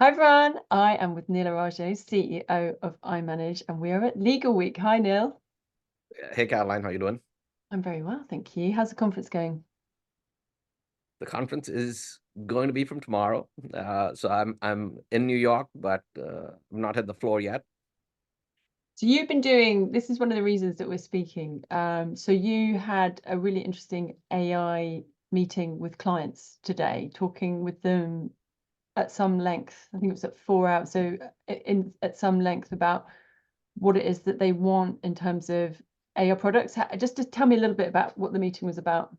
Hi everyone, I am with Neil Araujo, CEO of iManage, and we are at Legal Week. Hi Neil. Hey Caroline, how you doing? I'm very well, thank you. How's the conference going? The conference is going to be from tomorrow. So I'm in New York, but I'm not at the floor yet. So you've been doing, this is one of the reasons that we're speaking. So you had a really interesting AI meeting with clients today, talking with them at some length. I think it was at 4 hours. So at some length about what it is that they want in terms of AI products. Just tell me a little bit about what the meeting was about.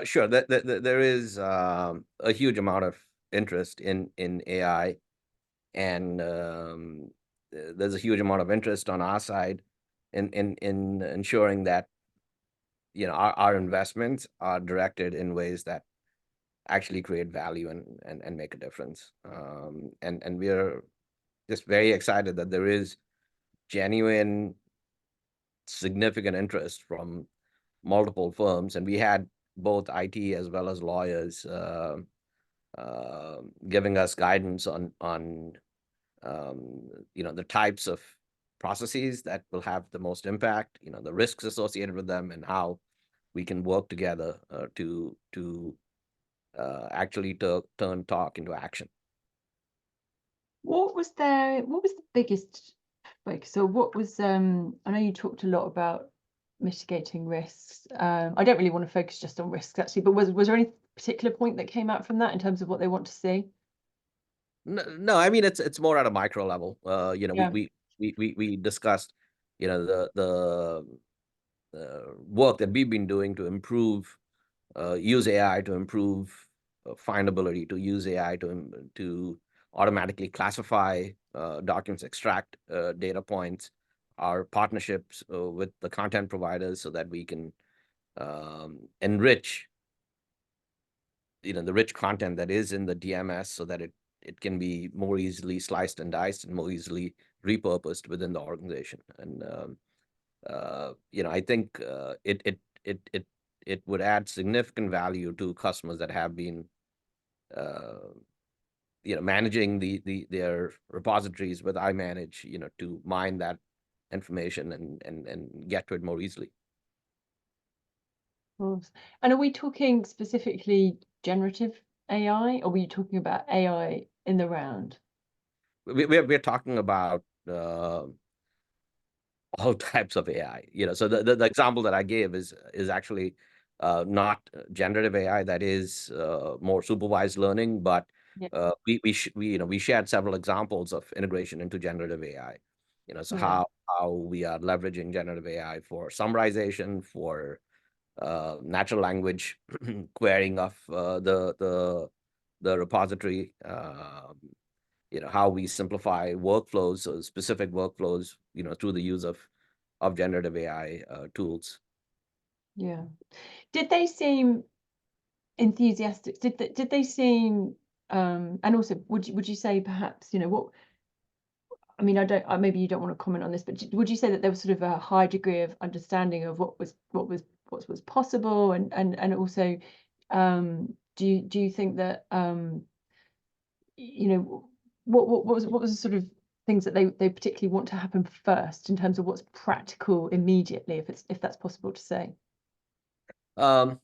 Sure, there is a huge amount of interest in AI, and there's a huge amount of interest on our side in ensuring that our investments are directed in ways that actually create value and make a difference. And we're just very excited that there is genuine significant interest from multiple firms, and we had both IT as well as lawyers giving us guidance on the types of processes that will have the most impact, the risks associated with them, and how we can work together to actually turn talk into action. What was the biggest focus? So what was I know you talked a lot about mitigating risks. I don't really want to focus just on risks actually, but was there any particular point that came out from that in terms of what they want to see? No, no, I mean it's more at a micro level. Yeah. We discussed, the work that we've been doing to improve, use AI to improve findability, to use AI to automatically classify documents, extract data points, our partnerships with the content providers so that we can enrich, the rich content that is in the DMS so that it can be more easily sliced and diced and more easily repurposed within the organization. And I think it would add significant value to customers that have been uh, managing their repositories with iManage, to mine that information and get to it more easily. Of course. And are we talking specifically generative AI, or were you talking about AI in the round? We're talking about all types of AI. So the example that I gave is actually not generative AI. That is more supervised learning, but Yeah. we shared several examples of integration into generative AI. So Yeah. how we are leveraging generative AI for summarization, for natural language querying of the repository. How we simplify workflows, so specific workflows, through the use of generative AI tools. Yeah. Did they seem enthusiastic? Did they seem and also would you say perhaps, what I mean, I don't maybe you don't want to comment on this, but would you say that there was sort of a high degree of understanding of what was possible, and also do you think that you know what was the sort of things that they particularly want to happen first in terms of what's practical immediately, if that's possible to say? Um,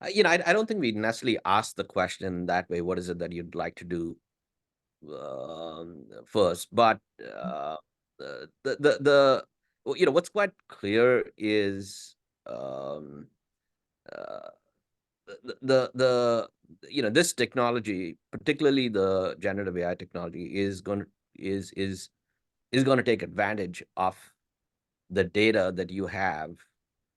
I don't think we necessarily ask the question that way. What is it that you'd like to do first? But well, what's quite clear is um, uh, this technology, particularly the generative AI technology, is going to take advantage of the data that you have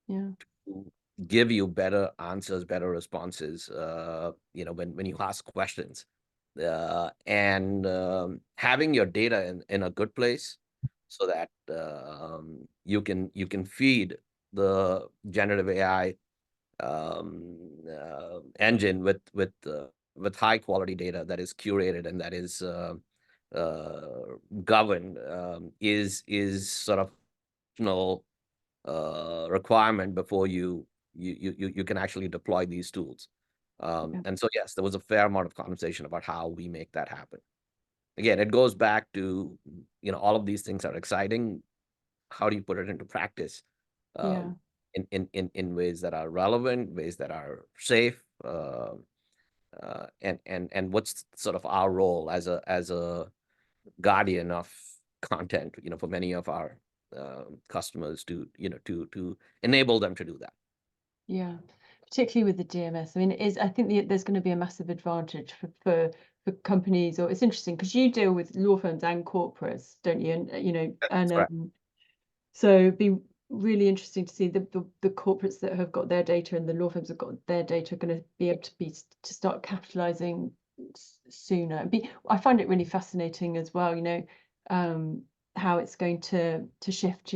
Yeah. to give you better answers, better responses, when you ask questions. And having your data in a good place so that you can feed the generative AI engine with high quality data that is curated and that is governed, is sort of no requirement before you can actually deploy these tools. Yeah. And so yes, there was a fair amount of conversation about how we make that happen. again, it goes back to, all of these things are exciting. How do you put it into practice? Yeah. Um, in ways that are relevant, ways that are safe, and what's sort of our role as a guardian of content, for many of our customers to, to enable them to do that. Yeah, particularly with the DMS. I mean, I think there's going to be a massive advantage for companies. Or it's interesting because you deal with law firms and corporates, don't you? And That's right. so it'd be really interesting to see the corporates that have got their data and the law firms have got their data are going to be able to start capitalizing sooner. I find it really fascinating as well. How it's going to shift.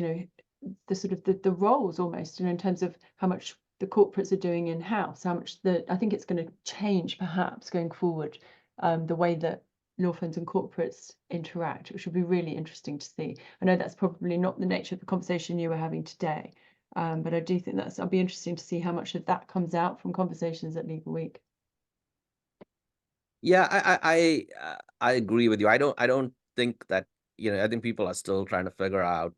The sort of the roles almost, in terms of how much the corporates are doing in-house, how much I think it's going to change perhaps going forward, the way that law firms and corporates interact, which will be really interesting to see. I know that's probably not the nature of the conversation you were having today, but I do think I'll be interesting to see how much of that comes out from conversations at Legal Week. Yeah, I agree with you. I don't think that, I think people are still trying to figure out,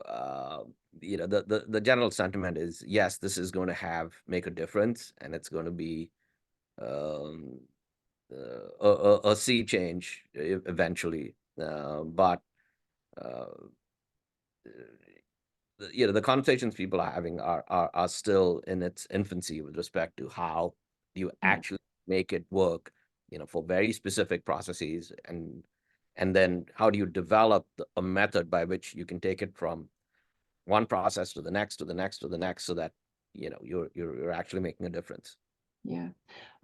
uh, the general sentiment is, yes, this is going to make a difference, and it's going to be, um, a sea change eventually. But uh, the conversations people are having are still in its infancy with respect to how you Yeah, actually make it work, for very specific processes, and then how do you develop a method by which you can take it from one process to the next, to the next, to the next, so that you're actually making a difference. yeah.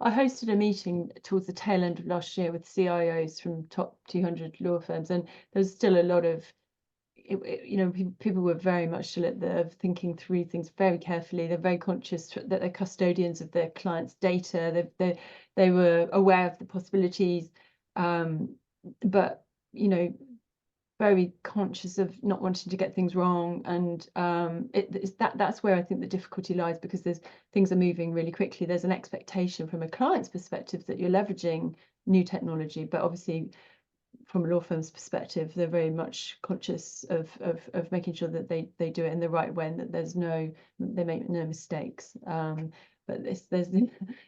I hosted a meeting towards the tail end of last year with CIOs from top 200 law firms, and there's still a lot of people were very much still at the thinking through things very carefully. They're very conscious that they're custodians of their clients' data. They were aware of the possibilities, but very conscious of not wanting to get things wrong. And that's where I think the difficulty lies, because things are moving really quickly. There's an expectation from a client's perspective that you're leveraging new technology, but obviously from a law firm's perspective, they're very much conscious of making sure that they do it in the right way and that they make no mistakes. But there's there's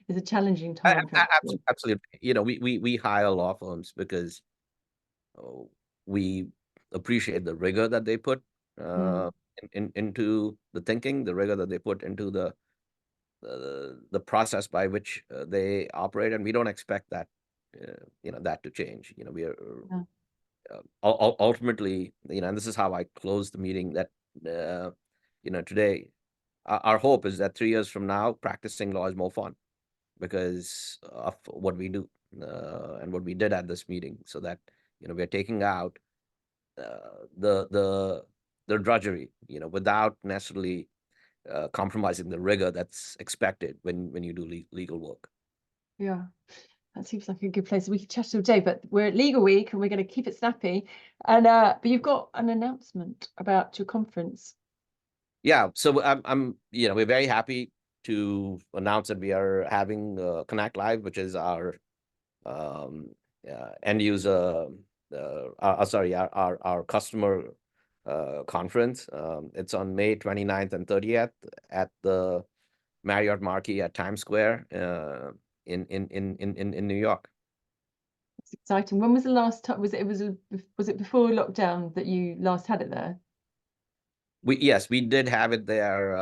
a challenging time for everybody. Absolutely. We hire law firms because, oh, we appreciate the rigor that they put, Mm, into the thinking, the rigor that they put into the process by which they operate, and we don't expect that, that to change. We are, yeah, ultimately, and this is how I close the meeting, that, uh, today, our hope is that 3 years from now, practicing law is more fun because of what we do, and what we did at this meeting, so that, we're taking out, the drudgery, without necessarily compromising the rigor that's expected when you do legal work. yeah. That seems like a good place. We could chat all day, but we're at Legal Week and we're going to keep it snappy. And but you've got an announcement about your conference. Yeah, so we're very happy to announce that we are having ConnectLive, which is our, um, end user, sorry, our customer conference. It's on May 29th and 30th at the Marriott Marquis at Times Square, in New York. It's exciting. When was the last time? Was it before lockdown that you last had it there? Yes, we did have it there,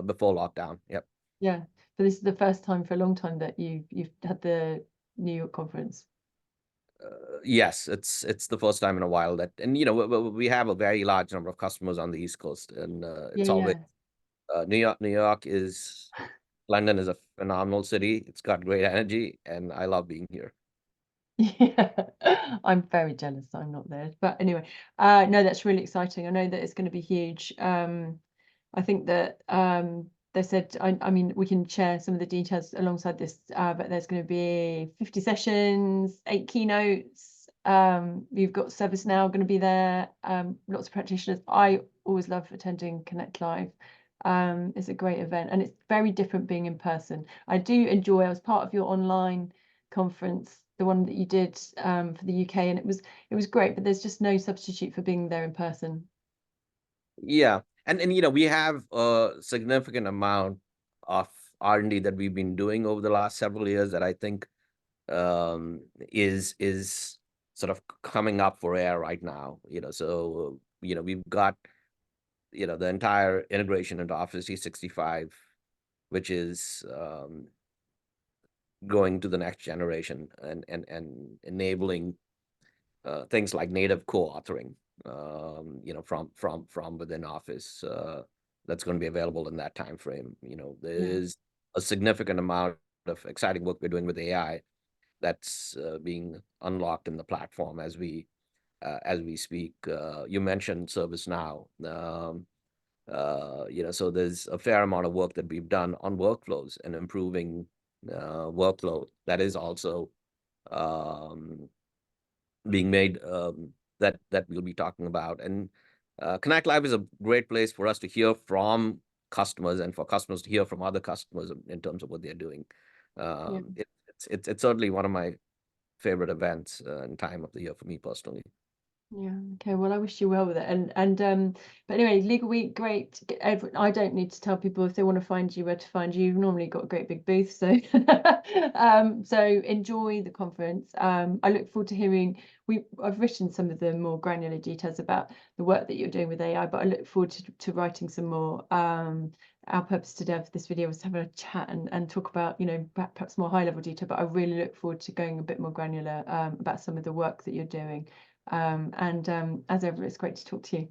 before lockdown. Yep. Yeah. But this is the first time for a long time that you've had the New York conference. Yes, it's the first time in a while that, and we have a very large number of customers on the East Coast, and Yeah, it's always, yeah. New York is London is a phenomenal city. It's got great energy, and I love being here. Yeah, I'm very jealous I'm not there. But anyway, no, that's really exciting. I know that it's going to be huge. I think that they said, I mean, we can share some of the details alongside this, but there's going to be 50 sessions, 8 keynotes. You've got ServiceNow going to be there, lots of practitioners. I always love attending ConnectLive. It's a great event and it's very different being in person. I do enjoy, I was part of your online conference, the one that you did for the UK, and it was great, but there's just no substitute for being there in person. Yeah, and you know, we have a significant amount of R&D that we've been doing over the last several years that I think is sort of coming up for air right now. You know, so you know, we've got, you know, the entire integration into Office 365, which is going to the next generation and enabling things like native co-authoring, you know, from within Office. That's going to be available in that time frame. You know, there is a significant amount of exciting work we're doing with AI that's being unlocked in the platform as we speak. You mentioned ServiceNow. You know, so there's a fair amount of work that we've done on workflows and improving workflow that is also being made, that we'll be talking about. And ConnectLive is a great place for us to hear from customers and for customers to hear from other customers in terms of what they're doing. It's certainly one of my favorite events and time of the year for me personally. Yeah. Okay. Well, I wish you well with it. But anyway, Legal Week, great. I don't need to tell people if they want to find you where to find you. You've normally got a great big booth, so so enjoy the conference. I look forward to hearing. I've written some of the more granular details about the work that you're doing with AI, but I look forward to writing some more. Our purpose today for this video was to have a chat and talk about, you know, perhaps more high level detail, but I really look forward to going a bit more granular about some of the work that you're doing. As ever, it's great to talk to you.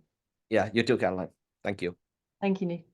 Yeah, you too, Caroline. Thank you. Thank you, Nick.